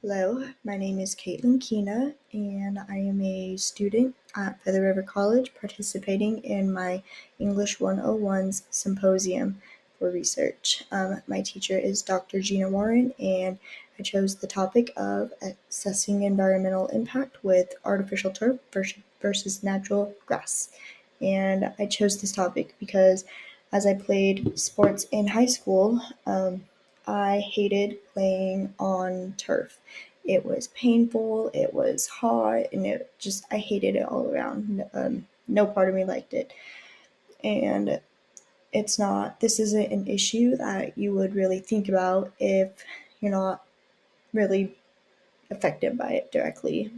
Hello, my name is Kaitlyn Keena, and I am a student at Feather River College participating in my English 101's symposium for research. My teacher is Dr. Gina Warren, and I chose the topic of assessing environmental impact with artificial turf versus natural grass. And I chose this topic because as I played sports in high school, I hated playing on turf. It was painful, it was hot, and I hated it all around. No part of me liked it. And this isn't an issue that you would really think about if you're not really affected by it directly.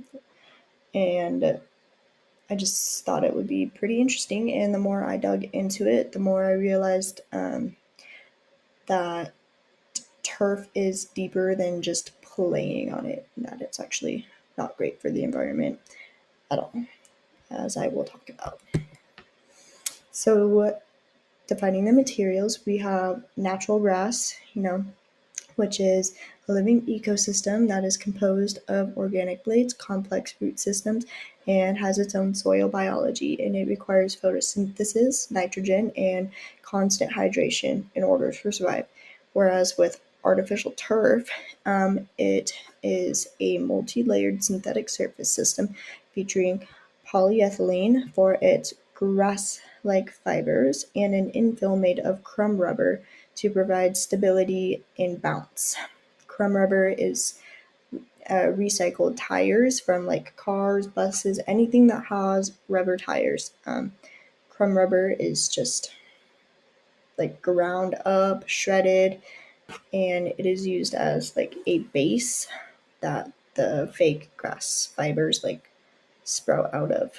And I just thought it would be pretty interesting. And the more I dug into it, the more I realized that turf is deeper than just playing on it, and that it's actually not great for the environment at all, as I will talk about. So, defining the materials, we have natural grass, which is a living ecosystem that is composed of organic blades, complex root systems, and has its own soil biology, and it requires photosynthesis, nitrogen, and constant hydration in order to survive. Whereas with artificial turf, it is a multi-layered synthetic surface system featuring polyethylene for its grass-like fibers and an infill made of crumb rubber to provide stability and bounce. Crumb rubber is recycled tires from like cars, buses, anything that has rubber tires. Crumb rubber is just like ground up, shredded, and it is used as like a base that the fake grass fibers like sprout out of.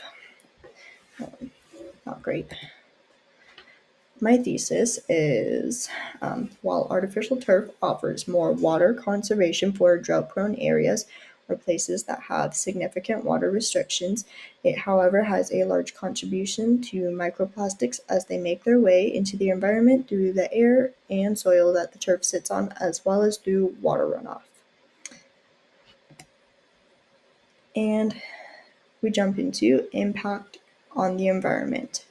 Not great. My thesis is while artificial turf offers more water conservation for drought-prone areas or places that have significant water restrictions, it, however, has a large contribution to microplastics as they make their way into the environment through the air and soil that the turf sits on, as well as through water runoff. And we jump into impact on the environment.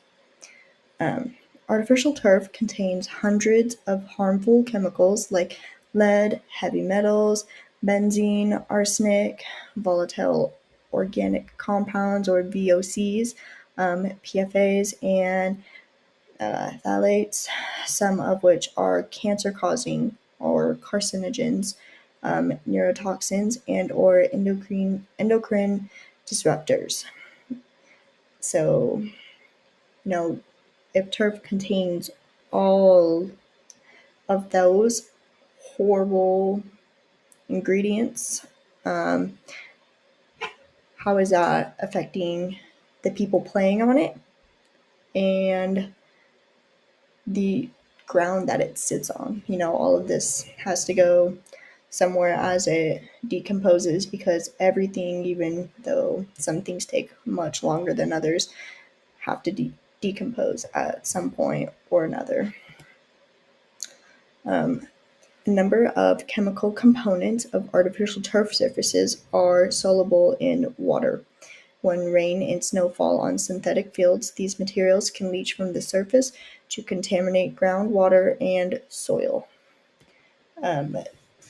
Artificial turf contains hundreds of harmful chemicals like lead, heavy metals, benzene, arsenic, volatile organic compounds or VOCs, PFAs, and phthalates, some of which are cancer-causing or carcinogens, neurotoxins, and or endocrine disruptors. So, if turf contains all of those horrible ingredients, how is that affecting the people playing on it and the ground that it sits on? All of this has to go somewhere as it decomposes, because everything, even though some things take much longer than others, have to decompose at some point or another. A number of chemical components of artificial turf surfaces are soluble in water. When rain and snow fall on synthetic fields, these materials can leach from the surface to contaminate groundwater and soil.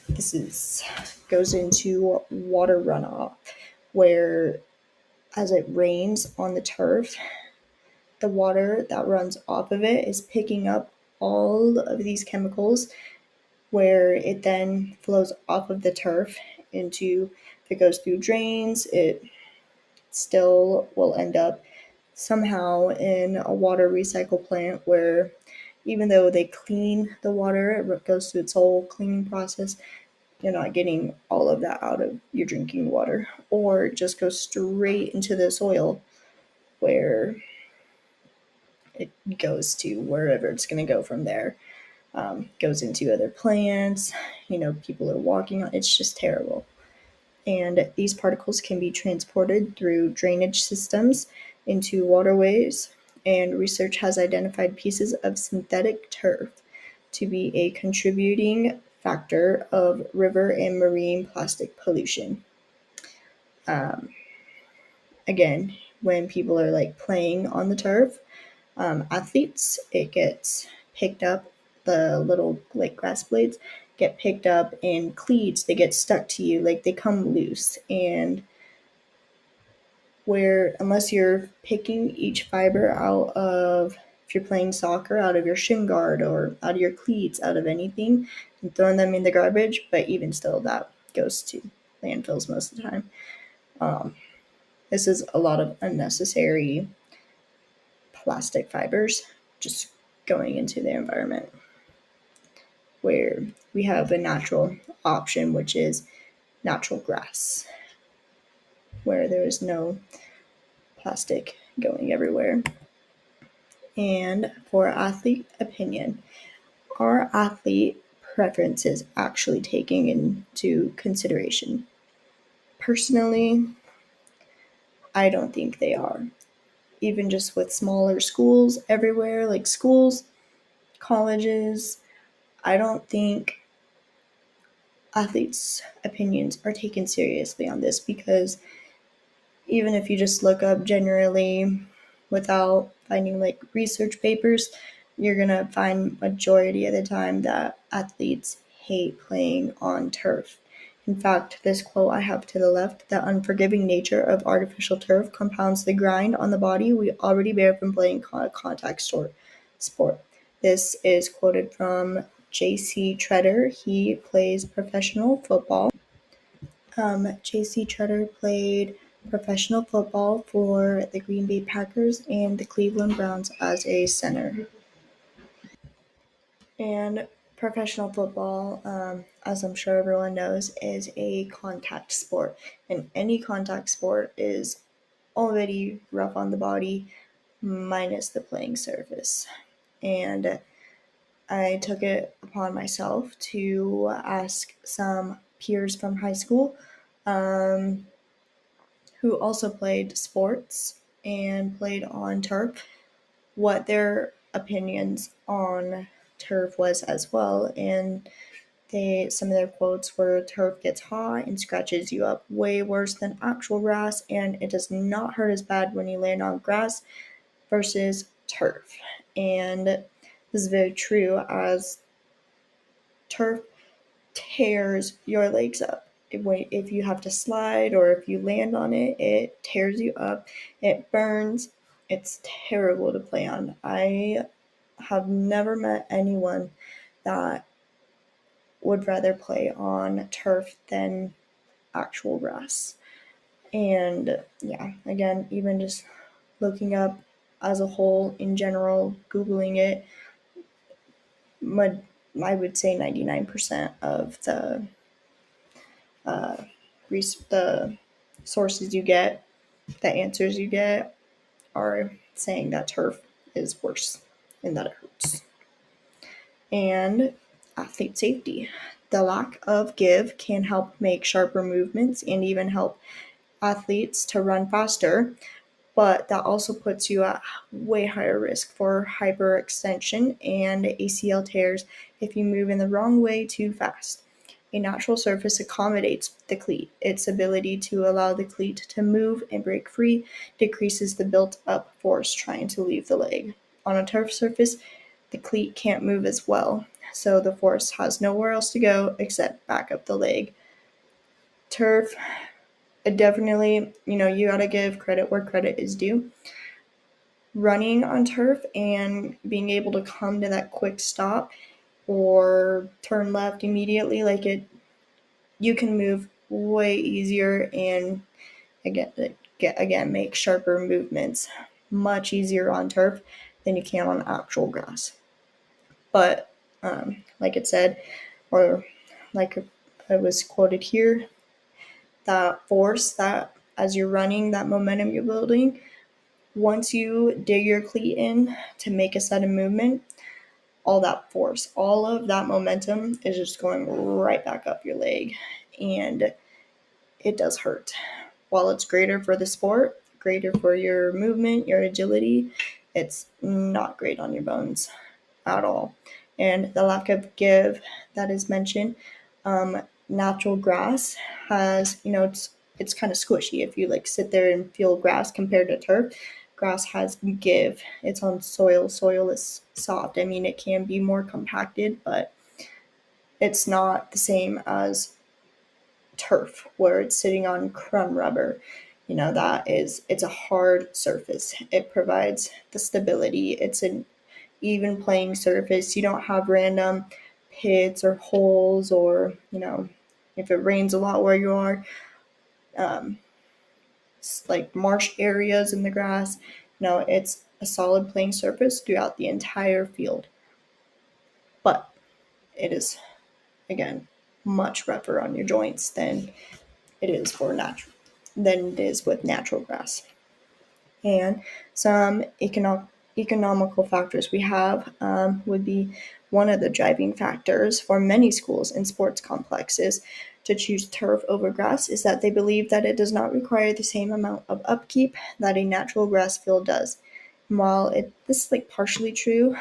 This goes into water runoff, where as it rains on the turf, the water that runs off of it is picking up all of these chemicals, where it then flows off of the turf into, if it goes through drains, it still will end up somehow in a water recycle plant, where even though they clean the water, it goes through its whole cleaning process, you're not getting all of that out of your drinking water, or it just goes straight into the soil, where it goes to wherever it's going to go from there. Goes into other plants, people are walking on. It's just terrible. And these particles can be transported through drainage systems into waterways, and research has identified pieces of synthetic turf to be a contributing factor of river and marine plastic pollution. Um, Again, when people are like playing on the turf, athletes, it gets picked up, the little like grass blades get picked up in cleats, they get stuck to you, like they come loose. And where, unless you're picking each fiber out of, if you're playing soccer, out of your shin guard or out of your cleats, out of anything, and throwing them in the garbage, but even still, that goes to landfills most of the time. Um, this is a lot of unnecessary plastic fibers just going into the environment, where we have a natural option, which is natural grass, where there is no plastic going everywhere. And for athlete opinion, are athlete preferences actually taking into consideration? Personally, I don't think they are. Even just with smaller schools everywhere, like schools, colleges, I don't think athletes' opinions are taken seriously on this, because even if you just look up generally without finding like research papers, you're gonna find majority of the time that athletes hate playing on turf. In fact, this quote I have to the left: the unforgiving nature of artificial turf compounds the grind on the body we already bear from playing contact sport. This is quoted from J.C. Treader. He plays professional football. J.C. Treader played professional football for the Green Bay Packers and the Cleveland Browns as a center. And professional football, as I'm sure everyone knows, is a contact sport. And any contact sport is already rough on the body, minus the playing surface. And I took it upon myself to ask some peers from high school, um, who also played sports and played on turf, what their opinions on turf was as well. And some of their quotes were: turf gets hot and scratches you up way worse than actual grass, and it does not hurt as bad when you land on grass versus turf. And this is very true, as turf tears your legs up. If you have to slide or if you land on it, it tears you up. It burns. It's terrible to play on. I have never met anyone that would rather play on turf than actual grass. And yeah, again, even just looking up as a whole in general, Googling it, I would say 99% of uh, the sources you get, the answers you get, are saying that turf is worse and that it hurts. And athlete safety. The lack of give can help make sharper movements and even help athletes to run faster, but that also puts you at way higher risk for hyperextension and ACL tears if you move in the wrong way too fast. A natural surface accommodates the cleat. Its ability to allow the cleat to move and break free decreases the built-up force trying to leave the leg. On a turf surface, the cleat can't move as well, so the force has nowhere else to go except back up the leg. Turf, definitely, you gotta give credit where credit is due. Running on turf and being able to come to that quick stop or turn left immediately, you can move way easier and again make sharper movements much easier on turf than you can on actual grass. But like it said, or like it was quoted here, that force, that as you're running, that momentum you're building, once you dig your cleat in to make a sudden movement, all that force, all of that momentum is just going right back up your leg. And it does hurt. While it's greater for the sport, greater for your movement, your agility, it's not great on your bones at all. and the lack of give that is mentioned. Natural grass has, it's kind of squishy if you like sit there and feel grass compared to turf. Grass has give. It's on soil. Soil is soft. I mean, it can be more compacted, but it's not the same as turf where it's sitting on crumb rubber. It's a hard surface. It provides the stability. It's an even playing surface. You don't have random pits or holes, or if it rains a lot where you are, um, like marsh areas in the grass. It's a solid playing surface throughout the entire field, but it is, again, much rougher on your joints it is for natural than it is with natural grass. And some economical factors we have would be one of the driving factors for many schools and sports complexes to choose turf over grass is that they believe that it does not require the same amount of upkeep that a natural grass field does. And while this is like partially true,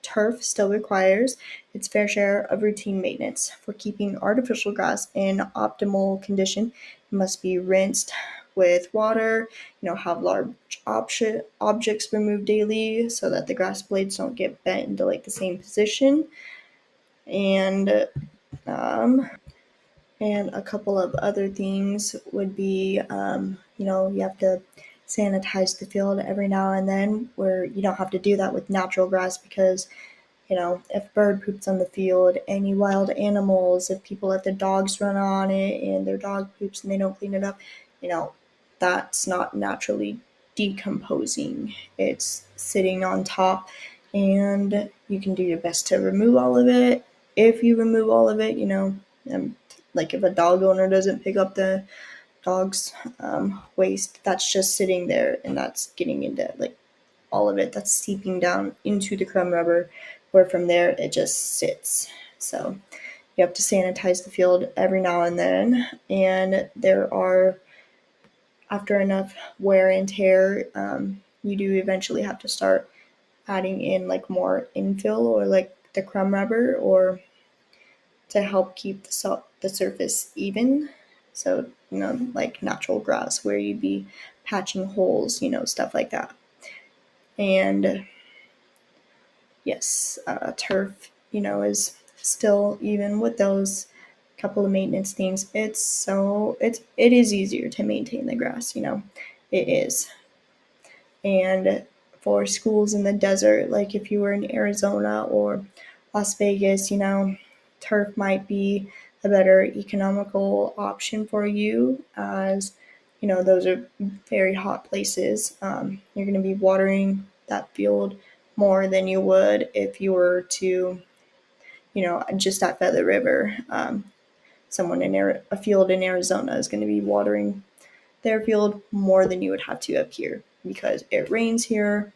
turf still requires its fair share of routine maintenance. For keeping artificial grass in optimal condition, it must be rinsed with water, have large objects removed daily so that the grass blades don't get bent into like the same position. And and a couple of other things would be, you have to sanitize the field every now and then, where you don't have to do that with natural grass because if bird poops on the field, any wild animals, if people let their dogs run on it and their dog poops and they don't clean it up, you know, that's not naturally decomposing. It's sitting on top, and you can do your best to remove all of it. If you remove all of it, like if a dog owner doesn't pick up the dog's waste, that's just sitting there and that's getting into like all of it, that's seeping down into the crumb rubber, where from there it just sits. So you have to sanitize the field every now and then, and there are, after enough wear and tear, you do eventually have to start adding in like more infill or like the crumb rubber, or to help keep the surface even. So like natural grass where you'd be patching holes, stuff like that. And yes, turf, is still, even with those couple of maintenance things, it is easier to maintain the grass. It is. And for schools in the desert, like if you were in Arizona or Las Vegas, turf might be a better economical option for you, as those are very hot places. You're going to be watering that field more than you would if you were to, just at Feather River. Someone in a field in Arizona is going to be watering their field more than you would have to up here, because it rains here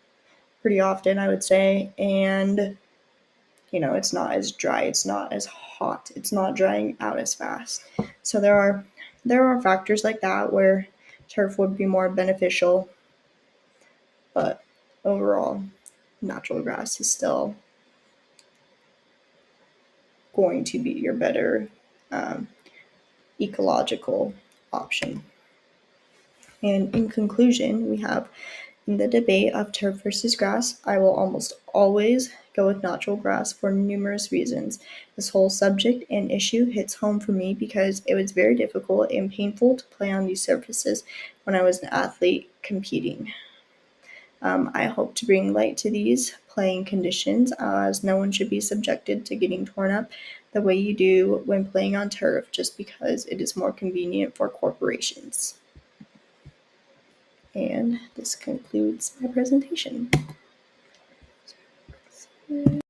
pretty often, I would say, and it's not as dry, it's not as hot, it's not drying out as fast. So there are factors like that where turf would be more beneficial, but overall, natural grass is still going to be your better um, ecological option. And in conclusion, we have, in the debate of turf versus grass, I will almost always go with natural grass for numerous reasons. This whole subject and issue hits home for me because it was very difficult and painful to play on these surfaces when I was an athlete competing. I hope to bring light to these playing conditions, as no one should be subjected to getting torn up the way you do when playing on turf just because it is more convenient for corporations. And this concludes my presentation.